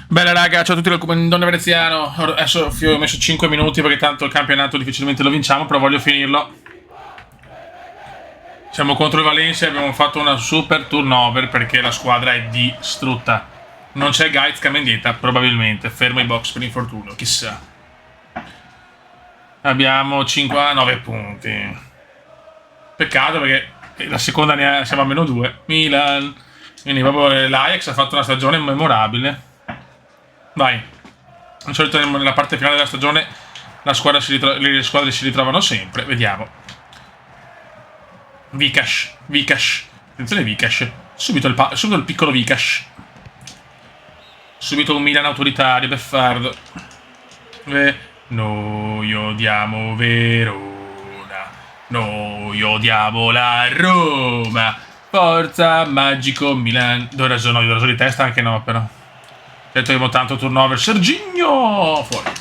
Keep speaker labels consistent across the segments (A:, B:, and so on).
A: Bella raga, ciao a tutti dal Don Veneziano. Adesso ho messo 5 minuti perché tanto il campionato difficilmente lo vinciamo, però voglio finirlo. Siamo contro il Valencia e abbiamo fatto una super turnover perché la squadra è distrutta. Non c'è Gaiz Camendieta, probabilmente, fermo i box per infortunio, chissà. Abbiamo 59 punti. Peccato perché la seconda siamo a meno 2. Milan. Quindi proprio l'Ajax ha fatto una stagione memorabile. Vai. Di solito nella parte finale della stagione le squadre si ritrovano sempre. Vediamo. Vikash. Attenzione Vikash. Subito il piccolo Vikash. Subito un Milan autoritario, beffardo. Noi odiamo Verona. Noi odiamo la Roma. Forza magico Milan. No, Doraso di testa anche no, però. Certo abbiamo tanto turnover. Serginho! Fuori.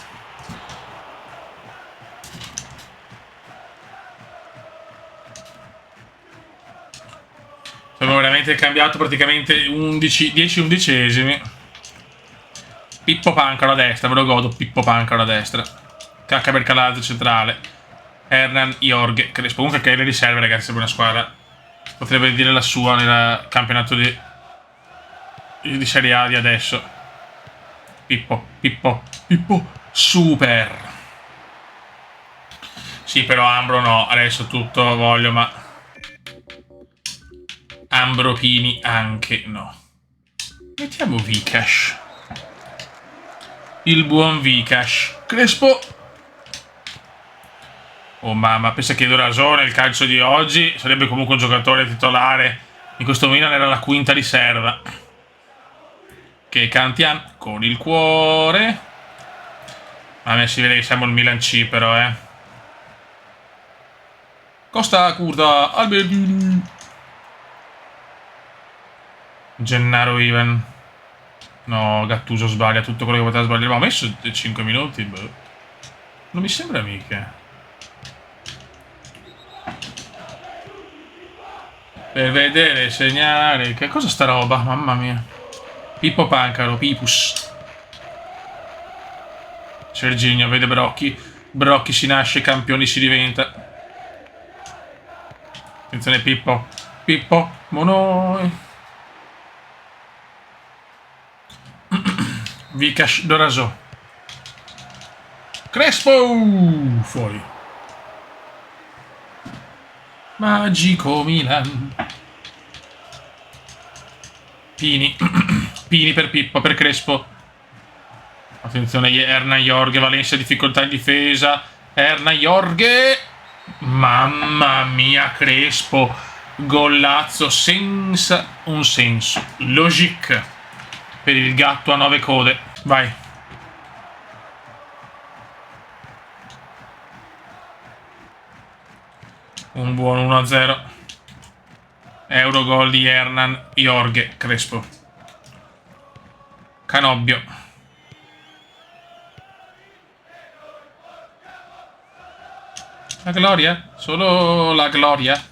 A: Abbiamo veramente cambiato praticamente 10 undicesimi. Pippo Pancaro a destra, ve lo godo. Pippo Pancaro a destra. Cacca per Calazzo centrale. Hernan Jorge. Comunque che le riserve, ragazzi, sembra una squadra. Potrebbe dire la sua nel campionato di Serie A di adesso. Pippo. Super. Sì, però Ambro no. Adesso tutto voglio, ma Ambropini anche no. Mettiamo Vikash. Il buon Vikash. Crespo. Oh mamma, pensa che Doraso nel calcio di oggi sarebbe comunque un giocatore titolare. In questo Milan era la quinta riserva. Che cantiamo con il cuore. A me si vede che siamo il Milan C però, Costa curta, Alberghini. Gennaro Ivan. No, Gattuso sbaglia tutto quello che poteva sbagliare. Ma ho messo 5 minuti, boh. Non mi sembra mica. Per vedere, segnare. Che cosa sta roba? Mamma mia. Pippo Pancaro, Pipus. Serginho, vede Brocchi. Brocchi si nasce, campioni si diventa. Attenzione Pippo. Monoi. Vikash Doraso. Crespo! Fuori. Magico Milan. Pini. Pini per Pippo, per Crespo. Attenzione Hernan Jorge, Valencia difficoltà in difesa. Hernan Jorge. Mamma mia Crespo. Gollazzo senza un senso. Logic. Per il gatto a 9 code. Vai. Un buon 1-0. Eurogol di Hernan Jorge Crespo. Canobbio. La gloria? Solo la gloria?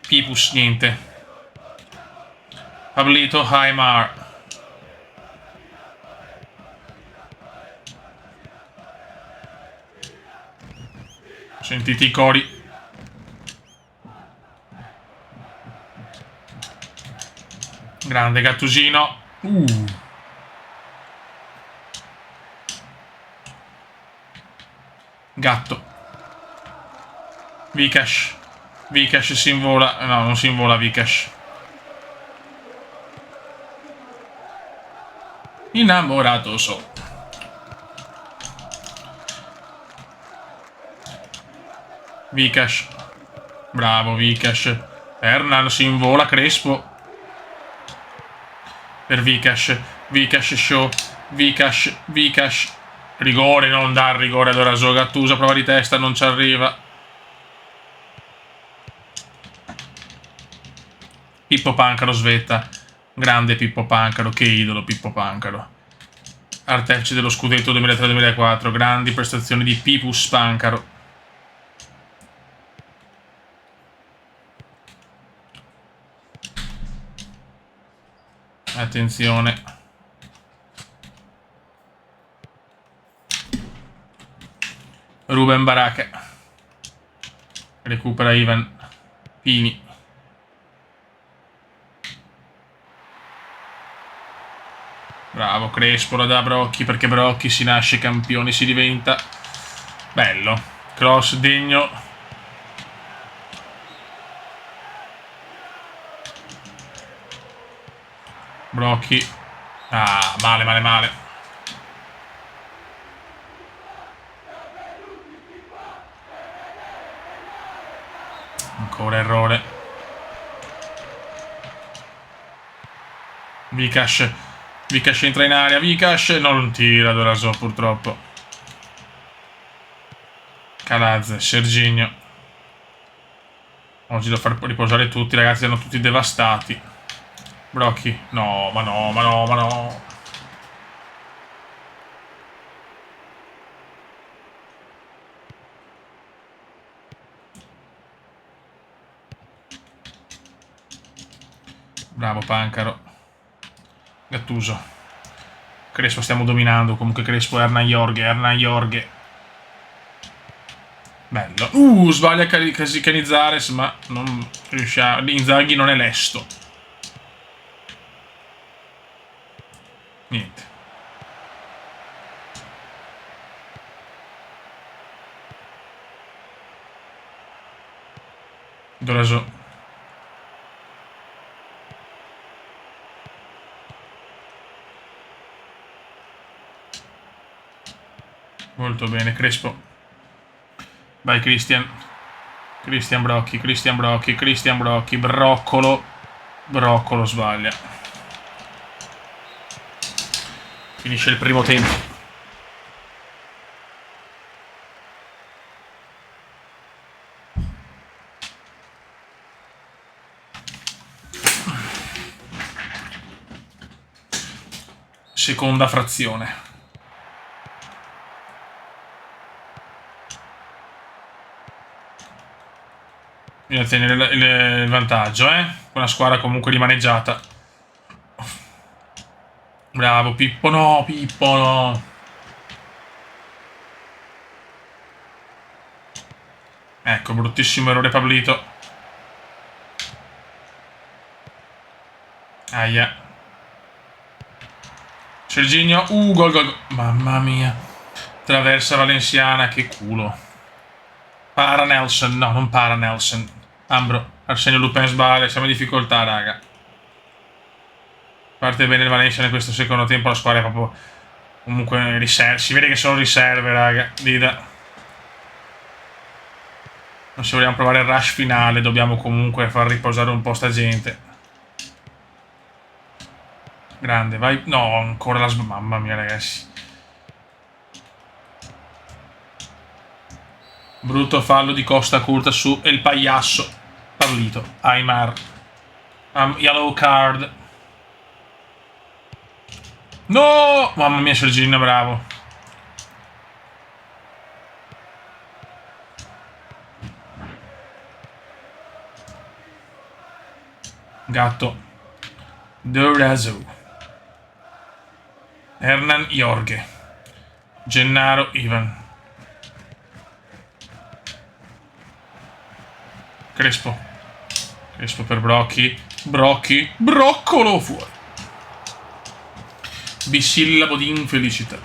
A: Pipus, niente. Pablito Aimar. Sentite i cori. Grande Gattusino. Gatto. Vikash si invola. No, non si invola Vikash. Innamorato so. Vikash. Bravo Vikash. Hernan si invola Crespo. Per Vikash show. Vikash. Rigore, non dà rigore ad Doraso. Gattuso prova di testa, non ci arriva. Pippo Pancaro svetta. Grande Pippo Pancaro, che idolo Pippo Pancaro. Artefice dello scudetto 2003-2004. Grandi prestazioni di Pipus Pancaro. Attenzione. Ruben Baraka. Recupera Ivan. Pini. Bravo Crespo, la dà Brocchi, perché Brocchi si nasce campione, si diventa. Bello. Cross degno. Brocchi. Ah, male, male, male. Ancora errore. Vikash. Vikash entra in area. Vikash non tira Doraso purtroppo. Calaz, Serginho. Oggi devo far riposare tutti, ragazzi, erano tutti devastati. Brocchi. No, ma no, ma no, ma no. Bravo Pancaro. Gattuso. Crespo stiamo dominando. Comunque Crespo, Hernan Jorge. Bello. Sbaglia Canizares, ma non riusciamo. Inzaghi non è lesto. Niente. Doraso. Molto bene, Crespo. Vai Christian. Christian Brocchi. Broccolo sbaglia. Finisce il primo tempo. Seconda frazione. Bisogna tenere il vantaggio, Una squadra comunque rimaneggiata. Bravo, Pippo no. Ecco, bruttissimo errore Pablito. Aia. Serginho, gol. Mamma mia. Traversa Valenciana, che culo. Para Nelson, no, non para Nelson. Ambro, Arsenio Lupin sbaglia, siamo in difficoltà, raga. Parte bene il Valencia in questo secondo tempo, la squadra è proprio comunque riserve. Si vede che sono riserve, raga. Dida. Non se vogliamo provare il rush finale, dobbiamo comunque far riposare un po' sta gente. Grande, vai. No, ancora la mamma mia, ragazzi. Brutto fallo di Costa Curta su El Pagliasso. Pablito. Aymar. Yellow card. No! Mamma mia, Serginho, bravo. Gatto. Dorazo. Hernan Jorge. Gennaro Ivan. Crespo per Brocchi. Broccolo fuori. Bisillabo di infelicità.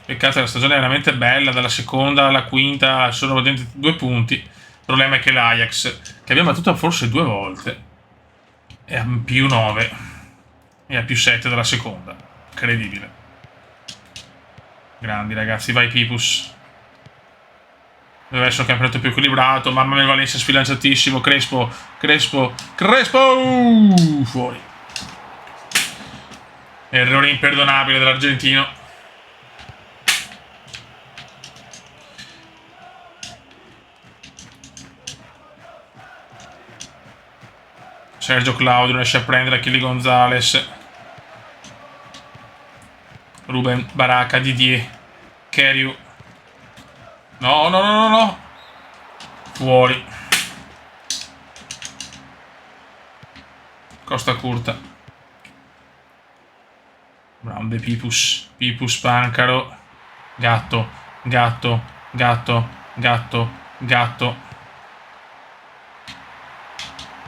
A: Peccato, la stagione è veramente bella. Dalla seconda alla quinta sono dentro 2 punti. Il problema è che l'Ajax, che abbiamo battuto forse 2 volte, è a più 9 e a più 7 dalla seconda. Incredibile. Grandi ragazzi, vai Pipus. Deve essere un campionato più equilibrato. Mamma mia, Valencia sfilanciatissimo. Crespo. Fuori. Errore imperdonabile dell'argentino. Sergio Claudio non riesce a prendere Achille Gonzalez. Ruben Baraka, Didier. Keriu. No. Fuori. Costa Curta. Grande Pipus. Pipus Pancaro. Gatto. Gatto. Gatto. Gatto. Gatto.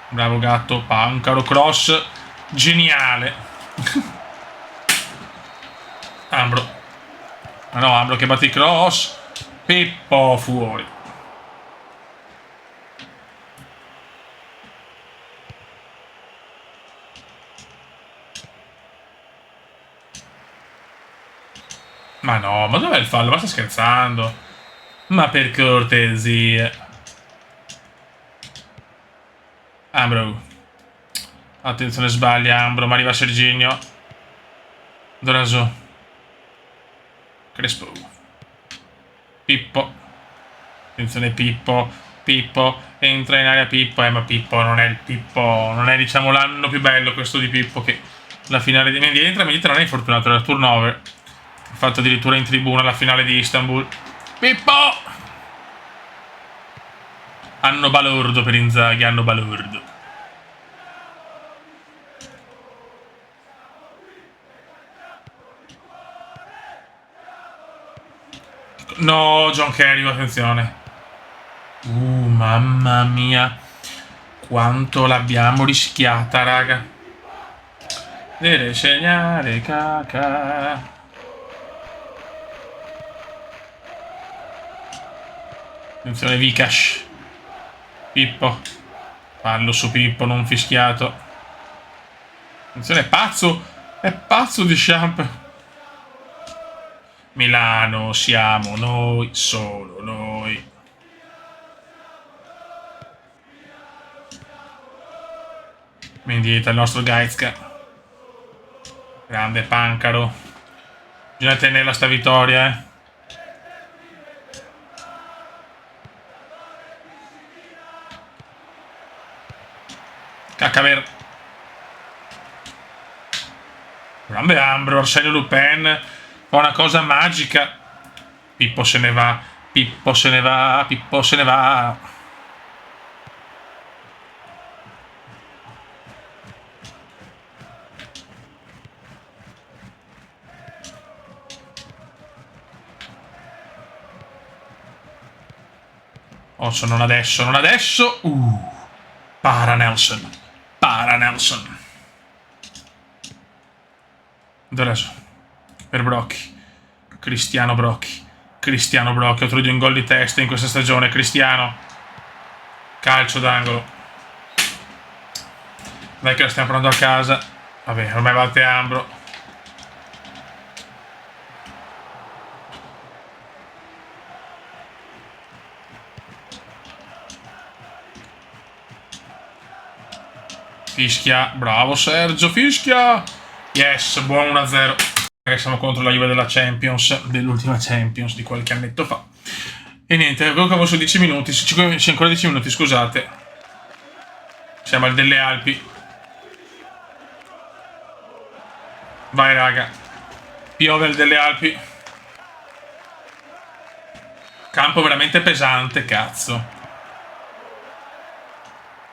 A: Bravo Gatto. Pancaro. Cross. Geniale. Ambro. Ma no, Ambro che batte il cross. Pippo fuori. Ma no, ma dov'è il fallo? Ma sta scherzando? Ma per cortesia. Ambro. Attenzione, sbaglia Ambro, ma arriva Serginho. Doraso. Crespo. Pippo. Attenzione Pippo. Pippo. Entra in area Pippo. Ma Pippo non è il Pippo. Non è, diciamo, l'anno più bello questo di Pippo, che la finale di Mendy entra. Mendy non è infortunato, era turnover. Ha fatto addirittura in tribuna la finale di Istanbul. Pippo! Anno balordo per Inzaghi, anno balordo. No, John Kerry, attenzione. Mamma mia. Quanto l'abbiamo rischiata, raga. Deve segnare caca. Attenzione Vikash. Pippo. Fallo su Pippo, non fischiato. Attenzione, è pazzo. È pazzo di Champ. Milano, siamo noi, solo noi. Mendieta, il nostro Gaizka. Grande Pancaro. Bisogna tenerla sta vittoria, Caccaver. Grande Ambro, Arsenio Lupin. Fa una cosa magica. Pippo se ne va. Pippo se ne va. Pippo se ne va. Osso, non adesso, non adesso. Para Nelson. Para Nelson. Doraso. Per Brocchi. Cristiano Brocchi. Cristiano Brocchi. Altro di un gol di testa in questa stagione. Cristiano. Calcio d'angolo. Dai che la stiamo provando a casa. Vabbè, ormai batte Ambro. Fischia, bravo Sergio, fischia! Yes, buon 1-0. Siamo contro la Juve della Champions, dell'ultima Champions di qualche annetto fa. E niente, avevo su 10 minuti, c'è ancora 10 minuti, scusate. Siamo al delle Alpi. Vai raga. Piove al delle Alpi. Campo veramente pesante, cazzo.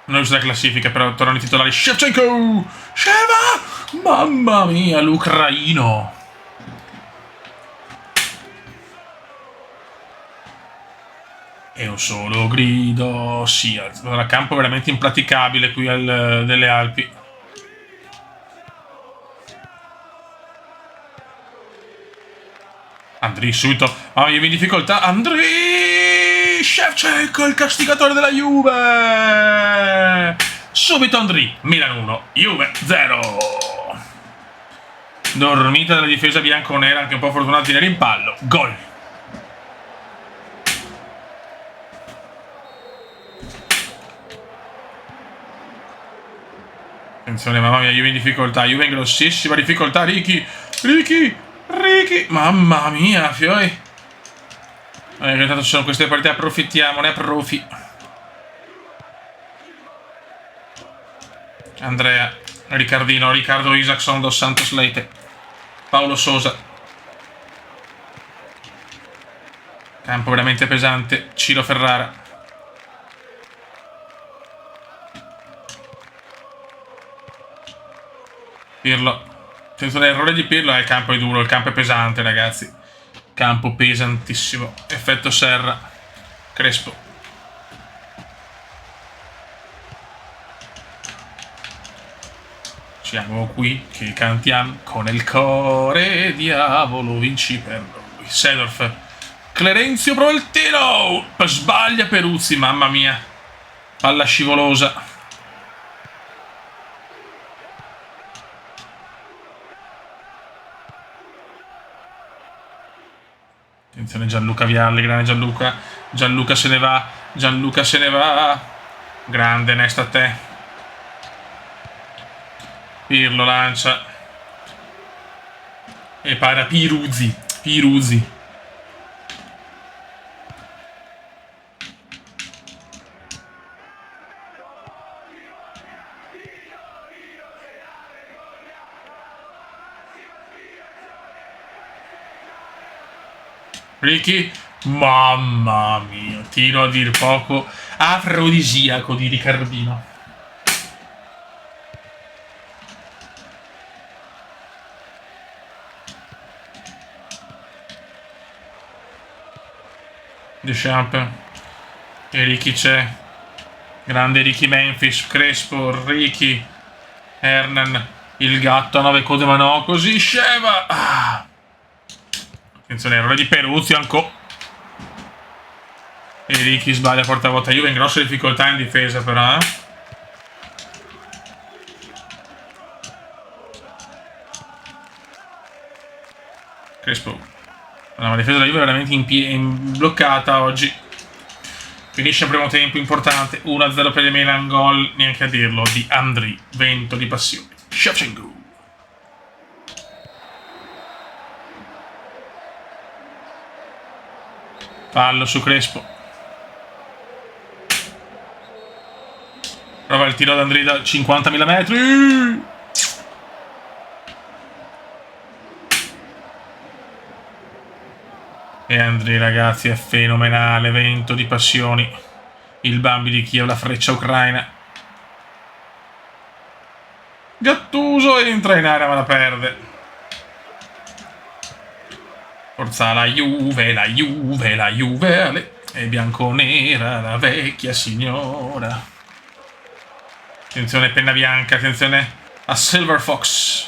A: Non ho visto la classifica, però tornano i titolari. Shevchenko! Sheva! Mamma mia, l'ucraino. E un solo grido. Sì, il campo veramente impraticabile qui delle Alpi. Andri subito. Mamma mia, in difficoltà. Andri! Shevchenko, il castigatore della Juve! Subito Andri. Milan 1, Juve 0. Dormita della difesa bianconera, anche un po' fortunati nel rimpallo. Gol. Attenzione, mamma mia, Juve in difficoltà. Juve in grossissima difficoltà. Ricky. Mamma mia, fioi. Intanto ci sono queste partite, approfittiamone, approfi. Andrea, Riccardino, Riccardo Isaacson, Dos Santos Leite, Paolo Sosa. Campo veramente pesante, Ciro Ferrara. Pirlo, Attenzione, errore di Pirlo. Il campo è duro, il campo è pesante, ragazzi. Campo pesantissimo. Effetto serra. Crespo. Siamo qui che cantiamo con il cuore, diavolo vinci per noi. Seedorf. Clerenzio prova il tiro. Sbaglia Peruzzi, mamma mia. Palla scivolosa. Attenzione Gianluca Vialli, grande Gianluca. Gianluca se ne va. Gianluca se ne va. Grande Nesta a te. Pirlo lancia. E para Piruzzi. Piruzzi. Ricky, mamma mia, tiro a dir poco afrodisiaco di Riccardino. Deschamps e Ricky c'è. Grande Ricky Memphis, Crespo, Ricky, Hernan, il gatto a 9 code ma no, così scema. Attenzione, errore di Peruzzi ancora. E Ricky sbaglia porta a volta Juve in grosse difficoltà in difesa però, Crespo. La difesa della Juve è veramente bloccata oggi. Finisce il primo tempo importante. 1-0 per il Milan, gol, neanche a dirlo, di Andriy, vento di passione. Shevchenko. Fallo su Crespo. Prova il tiro ad Andriy da 50.000 metri. E Andriy, ragazzi, è fenomenale, vento di passioni. Il Bambi di Kiev, la freccia ucraina. Gattuso entra in area ma la perde. Forza la Juve, la Juve, la Juve. È bianconera, la vecchia signora. Attenzione penna bianca, attenzione a Silver Fox.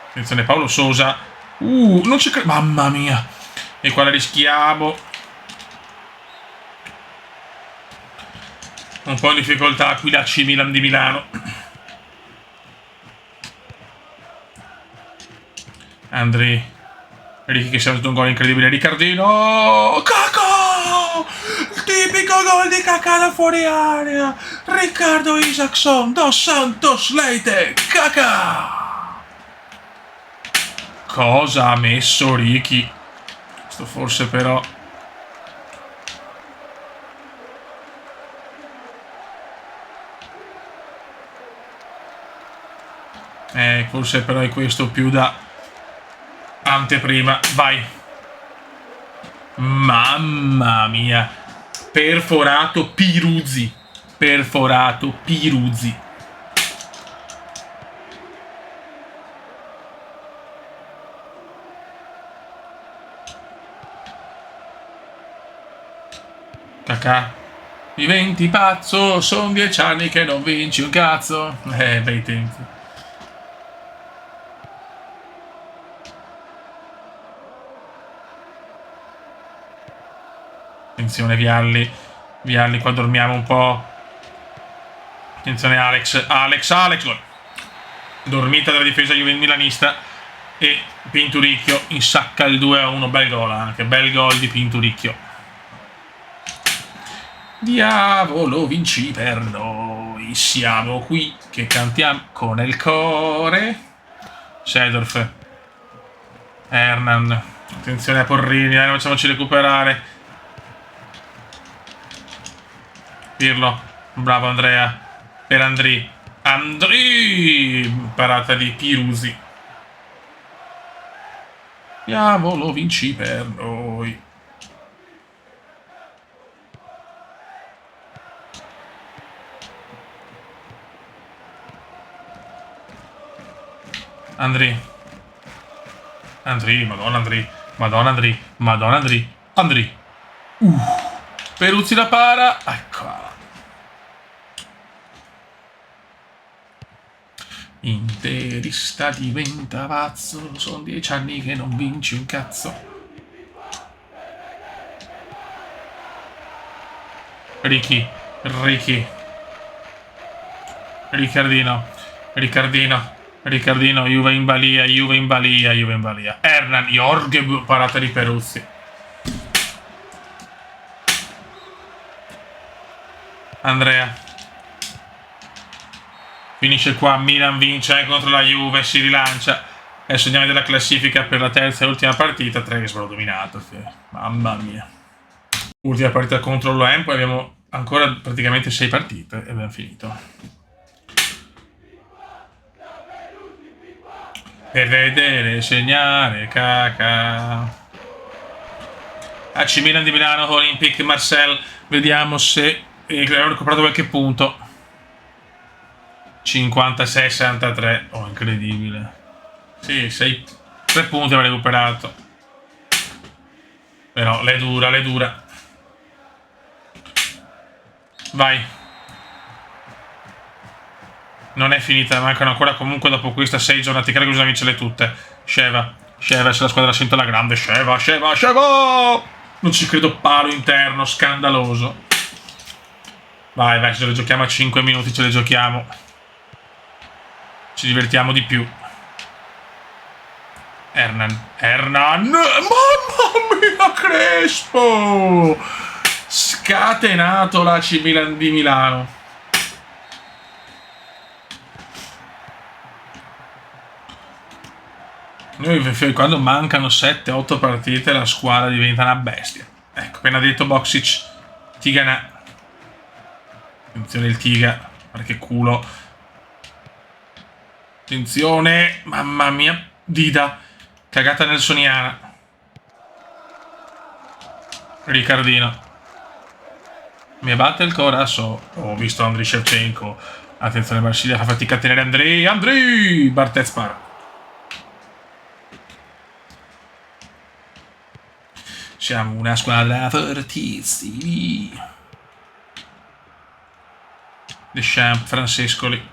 A: Attenzione Paolo Sosa. Non ci credo. Mamma mia. E qua la rischiamo. Un po' in difficoltà qui l'AC Milan di Milano. Andriy. Ricky che si è fatto un gol incredibile. Riccardino. Kakà! Il tipico gol di Kakà da fuori area. Riccardo Isaacson. Dos Santos Leite. Kakà! Cosa ha messo Ricky? Questo forse però... forse però è questo più da anteprima. Vai. Mamma mia. Perforato Piruzzi. Perforato Piruzzi. Kakà. Diventi pazzo. Sono 10 anni che non vinci un cazzo. Bei tempi. Attenzione Vialli. Vialli qua dormiamo un po'. Attenzione Alex gol. Dormita della difesa milanista. E Pinturicchio insacca il 2-1. Bel gol anche. Bel gol di Pinturicchio. Diavolo vinci per noi. Siamo qui che cantiamo con il cuore. Seedorf. Hernan. Attenzione a Porrini. Facciamoci recuperare. Pirlo, bravo Andrea, per Andriy, parata di Piruzzi. Diavolo vinci per noi. Andri. Andri, madonna Andri. Madonna Andri. Madonna Andri. Andri. Peruzzi la para. Ecco. Interista diventa pazzo. Sono 10 anni che non vinci un cazzo. Ricky. Riccardino, Juve in balia. Hernan, Jorge, parata di Peruzzi. Andrea. Finisce qua, Milan vince contro la Juve, si rilancia. Adesso andiamo della classifica per la terza e ultima partita. Treviso dominato, mamma mia. Ultima partita contro l'OM, poi abbiamo ancora praticamente 6 partite e abbiamo finito. Per vedere segnare Caca. AC Milan di Milano, Olympique Marseille. Vediamo se abbiamo recuperato qualche punto. 56-63. Oh, incredibile. Sì, 3 punti abbiamo recuperato. Però l'è dura. Vai. Non è finita, mancano ancora comunque dopo questa 6 giornate. Credo che bisogna vincerle tutte. Sheva, se la squadra sente la grande. Sheva! Non ci credo, palo interno, scandaloso. Vai, ce le giochiamo a 5 minuti, ce le giochiamo. Ci divertiamo di più. Hernan. Mamma mia, Crespo! Scatenato l'AC Milan di Milano. Noi quando mancano 7-8 partite la squadra diventa una bestia. Ecco, appena detto Boksic. Tigana. Attenzione il Tiga. Guarda che culo. Attenzione. Mamma mia. Dida. Cagata nelsoniana. Riccardino. Mi batte il corazzo. Ho visto Andriy Shevchenko. Attenzione, Marsiglia fa fatica a tenere Andriy. Barthez spara. Siamo una squadra fortissimi. Deschamps, Francescoli.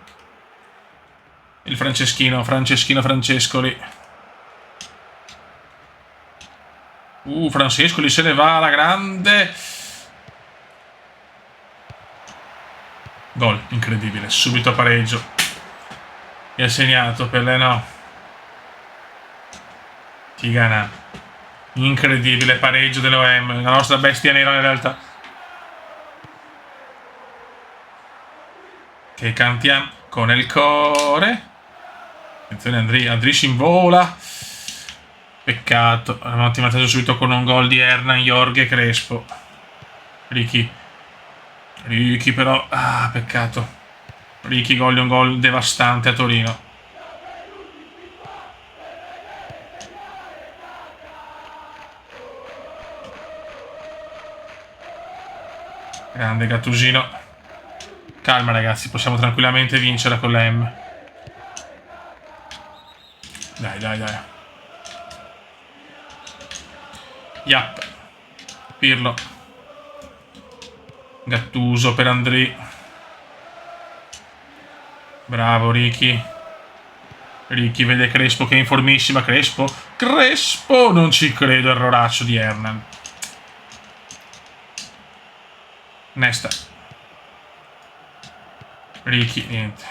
A: Il Franceschino Francescoli. Francescoli se ne va alla grande. Gol, incredibile, subito a pareggio. E ha segnato Pelé, Tigana. Incredibile pareggio dell'OM, la nostra bestia nera in realtà. Che cantiamo con il cuore. Attenzione Andriy si invola. Peccato, abbiamo ottimizzato subito con un gol di Hernan, Jorge, Crespo. Ricky però, peccato. Ricky gol, un gol devastante a Torino. Grande Gattusino. Calma ragazzi, possiamo tranquillamente vincere con la M. Dai. Yap. Pirlo. Gattuso per Andriy. Bravo Ricky. Ricky vede Crespo che è in formissima. Crespo. Non ci credo, erroraccio di Hernan. Nesta. Ricky, niente.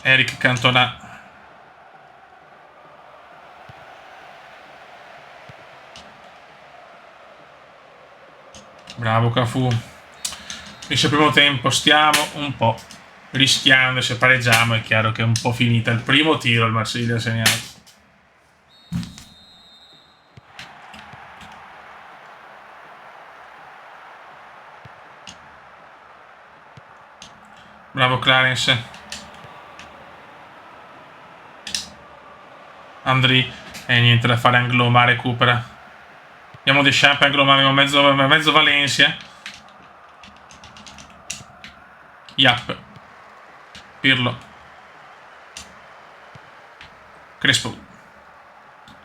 A: Eric Cantona. Bravo Cafu. Finisce il primo tempo, stiamo un po' rischiando. Se pareggiamo è chiaro che è un po' finita. Il primo tiro il Marsiglia ha segnato. Bravo Clarence. Andriy. E niente da fare, Angloma recupera. Abbiamo Deschamps, Angloma, abbiamo mezzo Valencia. Yap. Pirlo. Crespo.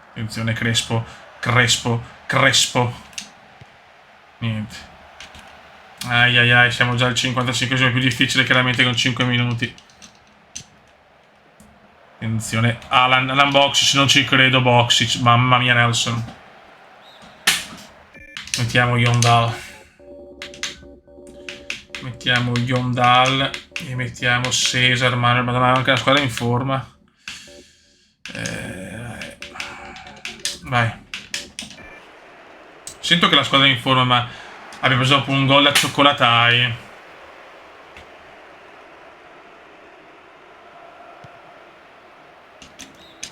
A: Attenzione, Crespo. Niente. Ai ai ai, siamo già al 55esimo, più difficile chiaramente con 5 minuti. Attenzione, Alan Boxic, non ci credo Boxic, mamma mia Nelson. Mettiamo Yondal e mettiamo Cesar, Manuel, madonna, anche la squadra in forma. Vai. Sento che la squadra è in forma, ma abbiamo preso dopo un gol da cioccolatai.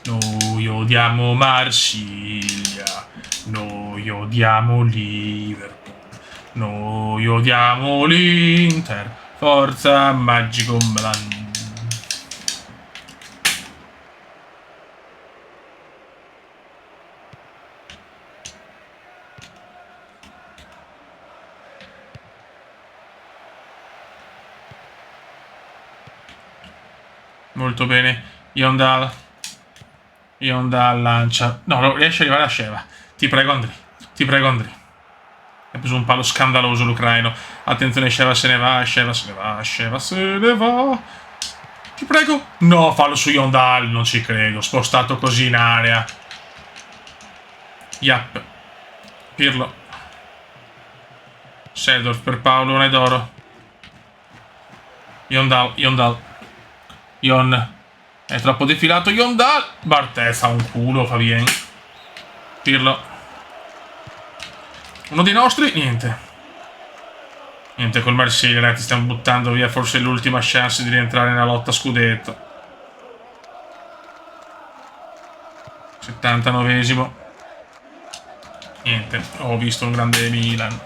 A: Noi odiamo Marsiglia, noi odiamo Liverpool, noi odiamo l'Inter, forza Magico Milan. Molto bene, Yondal lancia. No, riesce ad arrivare a Sheva. Ti prego Andri. Ha preso un palo scandaloso l'ucraino. Attenzione, Sheva se ne va. Ti prego. No, fallo su Yondal, non ci credo. Spostato così in area. Yap. Pirlo. Sedorf per Paolo Nedoro. Yondal. È troppo defilato Yondal. Barthez ha un culo, fa bien. Pirlo. Uno dei nostri. Niente col Marsiglia, ragazzi. Stiamo buttando via forse l'ultima chance di rientrare nella lotta scudetto. 79esimo. Niente. Ho visto un grande Milan.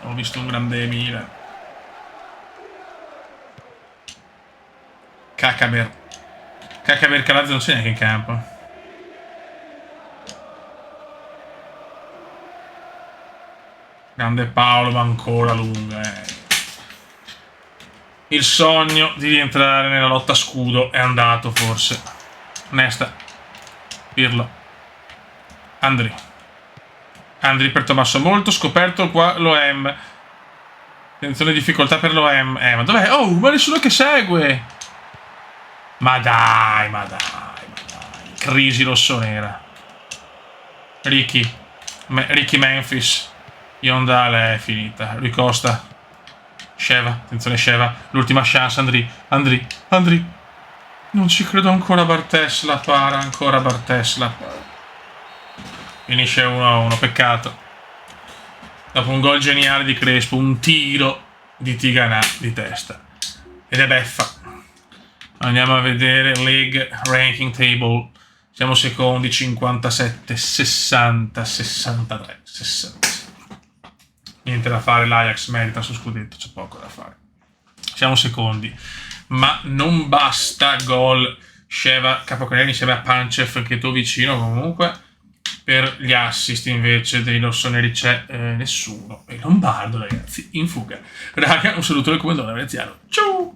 A: Cacaber Calazzo non c'è neanche in campo. Grande Paolo, ma ancora lunga. Il sogno di rientrare nella lotta scudo è andato, forse. Nesta. Pirlo. Andri per Tommaso. Molto scoperto qua l'OM. Attenzione, difficoltà per l'OM. Ma dov'è? Oh, ma nessuno che segue. Ma dai. Crisi rossonera. Ricky Memphis. Yondal è finita. Rui Costa. Sheva. Attenzione Sheva. L'ultima chance. Andri. Non ci credo ancora. Barthez la para. Finisce 1-1. Peccato. Dopo un gol geniale di Crespo. Un tiro di Tigana di testa. Ed è beffa. Andiamo a vedere League Ranking Table. Siamo secondi, 57, 60, 63, 66. Niente da fare, l'Ajax merita su scudetto, c'è poco da fare. Siamo secondi, ma non basta gol. Sheva, capocannoniere insieme a Panchev, anche tu vicino comunque. Per gli assist invece dei rossoneri c'è nessuno. E Lombardo, ragazzi, in fuga. Raga, un saluto del comandante veneziano. Ciao!